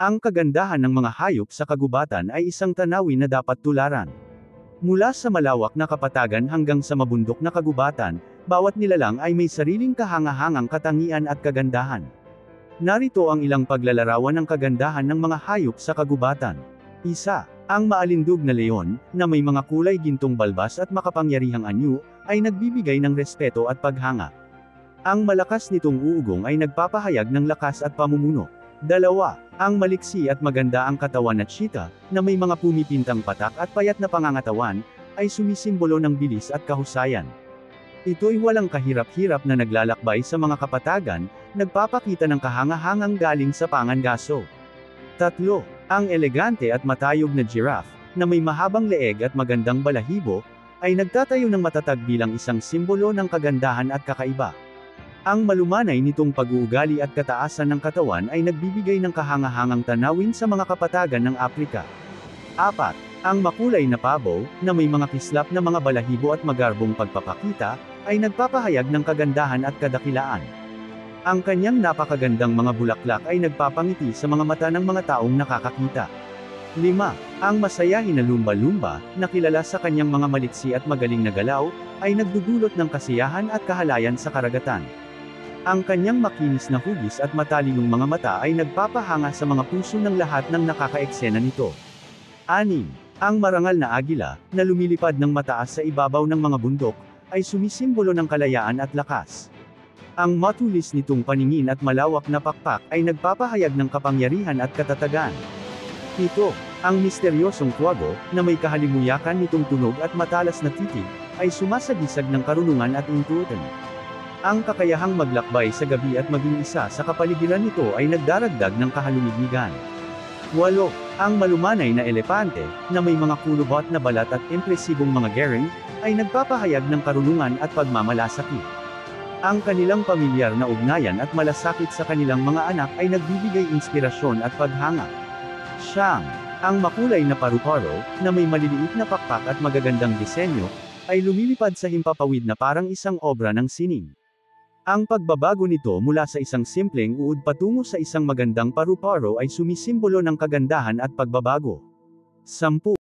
Ang kagandahan ng mga hayop sa kagubatan ay isang tanawin na dapat tularan. Mula sa malawak na kapatagan hanggang sa mabundok na kagubatan, bawat nilalang ay may sariling kahangahangang katangian at kagandahan. Narito ang ilang paglalarawan ng kagandahan ng mga hayop sa kagubatan. Isa, ang maalindog na leon, na may mga kulay gintong balbas at makapangyarihang anyo, ay nagbibigay ng respeto at paghanga. Ang malakas nitong uugong ay nagpapahayag ng lakas at pamumuno. Dalawa, ang maliksi at maganda ang katawan na cheetah, na may mga pumipintang patak at payat na pangangatawan, ay sumisimbolo ng bilis at kahusayan. Ito'y walang kahirap-hirap na naglalakbay sa mga kapatagan, nagpapakita ng kahangahangang galing sa pangangaso. Tatlo, ang elegante at matayog na giraffe, na may mahabang leeg at magandang balahibo, ay nagtatayo ng matatag bilang isang simbolo ng kagandahan at kakaiba. Ang malumanay nitong pag-uugali at kataasan ng katawan ay nagbibigay ng kahangahangang tanawin sa mga kapatagan ng Afrika. 4. Ang makulay na pabo, na may mga kislap na mga balahibo at magarbong pagpapakita, ay nagpapahayag ng kagandahan at kadakilaan. Ang kanyang napakagandang mga bulaklak ay nagpapangiti sa mga mata ng mga taong nakakakita. 5. Ang masayahin na lumba-lumba, na kilala sa kanyang mga maliksi at magaling na galaw, ay nagdudulot ng kasiyahan at kahalayan sa karagatan. Ang kanyang makinis na hugis at matalinong mga mata ay nagpapahanga sa mga puso ng lahat ng nakakaeksena nito. 6. Ang marangal na agila, na lumilipad ng mataas sa ibabaw ng mga bundok, ay sumisimbolo ng kalayaan at lakas. Ang matulis nitong paningin at malawak na pakpak ay nagpapahayag ng kapangyarihan at katatagan. 7. Ang misteryosong kwago, na may kahalimuyakan nitong tunog at matalas na titig, ay sumasagisag ng karunungan at intuition. Ang kakayahang maglakbay sa gabi at maging isa sa kapaligiran nito ay nagdaragdag ng kahalumigmigan. 8. Ang malumanay na elepante, na may mga kulubot na balat at impresibong mga gering, ay nagpapahayag ng karunungan at pagmamalasakit. Ang kanilang pamilyar na ugnayan at malasakit sa kanilang mga anak ay nagbibigay inspirasyon at paghanga. 9. Ang makulay na paru-paro, na may maliliit na pakpak at magagandang disenyo, ay lumilipad sa himpapawid na parang isang obra ng sining. Ang pagbabago nito mula sa isang simpleng uod patungo sa isang magandang paru-paro ay sumisimbolo ng kagandahan at pagbabago. 10.